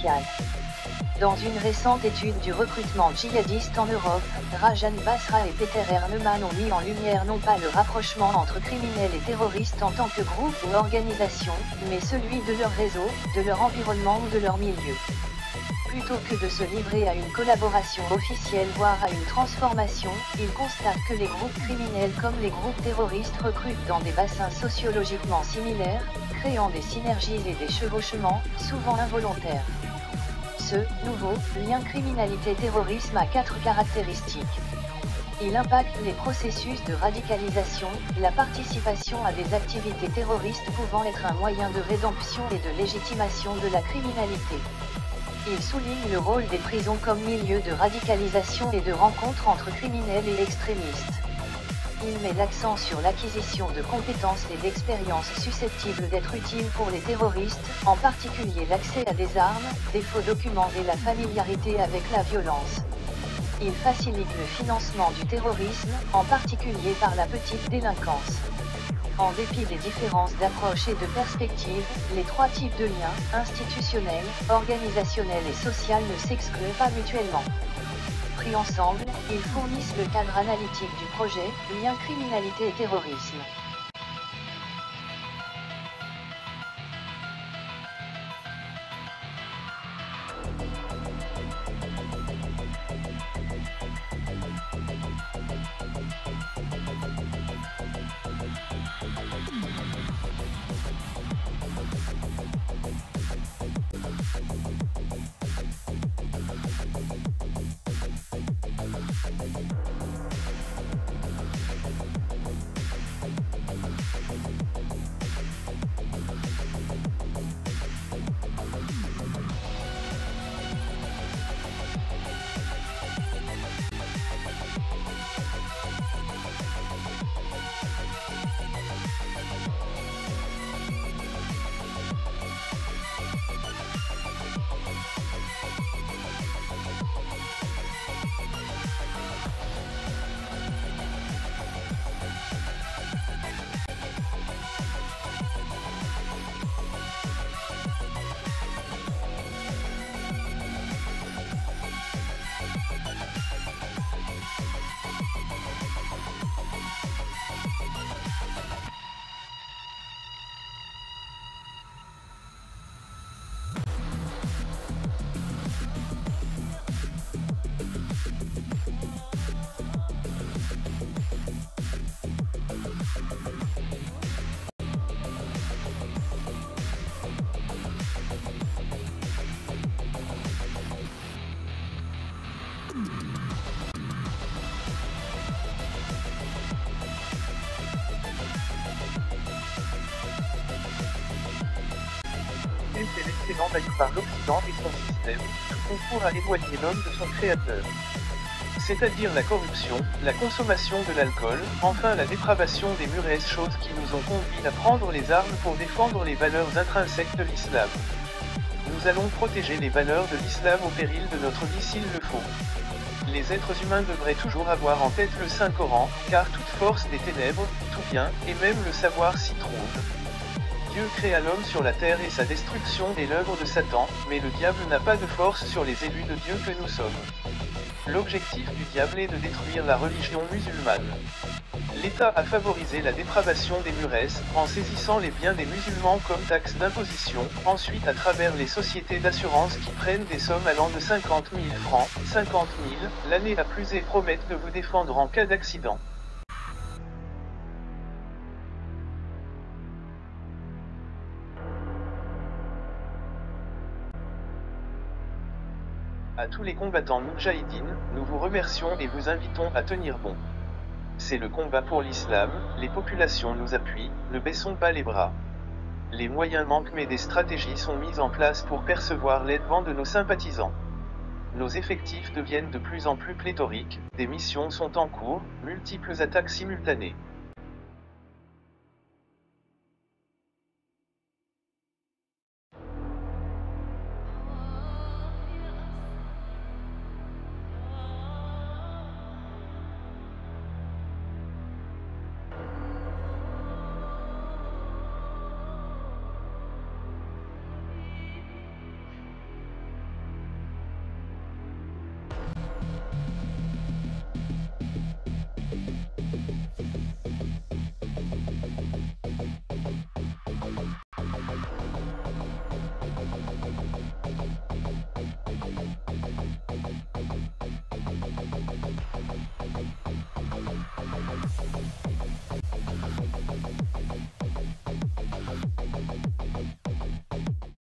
sociale. Dans une récente étude du recrutement djihadiste en Europe, Rajan Basra et Peter Herneman ont mis en lumière non pas le rapprochement entre criminels et terroristes en tant que groupe ou organisation, mais celui de leur réseau, de leur environnement ou de leur milieu. Plutôt que de se livrer à une collaboration officielle voire à une transformation, ils constatent que les groupes criminels comme les groupes terroristes recrutent dans des bassins sociologiquement similaires, créant des synergies et des chevauchements, souvent involontaires. Ce nouveau lien criminalité-terrorisme a 4 caractéristiques. Il impacte les processus de radicalisation, la participation à des activités terroristes pouvant être un moyen de rédemption et de légitimation de la criminalité. Il souligne le rôle des prisons comme milieu de radicalisation et de rencontre entre criminels et extrémistes. Il met l'accent sur l'acquisition de compétences et d'expériences susceptibles d'être utiles pour les terroristes, en particulier l'accès à des armes, des faux documents et la familiarité avec la violence. Il facilite le financement du terrorisme, en particulier par la petite délinquance. En dépit des différences d'approche et de perspective, les 3 types de liens, institutionnel, organisationnel et social ne s'excluent pas mutuellement. Pris ensemble, ils fournissent le cadre analytique du projet, lien criminalité et terrorisme. C'est l'excellent valu par l'Occident et son système, tout concourt à éloigner l'homme de son créateur. C'est-à-dire la corruption, la consommation de l'alcool, enfin la dépravation des mûresses, choses qui nous ont conduits à prendre les armes pour défendre les valeurs intrinsèques de l'islam. Nous allons protéger les valeurs de l'islam au péril de notre vie s'il le faut. Les êtres humains devraient toujours avoir en tête le Saint-Coran, car toute force des ténèbres, tout bien, et même le savoir s'y trouve. Dieu créa l'homme sur la terre et sa destruction est l'œuvre de Satan, mais le diable n'a pas de force sur les élus de Dieu que nous sommes. L'objectif du diable est de détruire la religion musulmane. L'État a favorisé la dépravation des mûresses, en saisissant les biens des musulmans comme taxe d'imposition, ensuite à travers les sociétés d'assurance qui prennent des sommes allant de 50 000 francs, 50 000, l'année à plus et promettent de vous défendre en cas d'accident. À tous les combattants moudjahidines, nous vous remercions et vous invitons à tenir bon. C'est le combat pour l'islam, les populations nous appuient, ne baissons pas les bras. Les moyens manquent mais des stratégies sont mises en place pour percevoir l'aide-vent de nos sympathisants. Nos effectifs deviennent de plus en plus pléthoriques, des missions sont en cours, multiples attaques simultanées.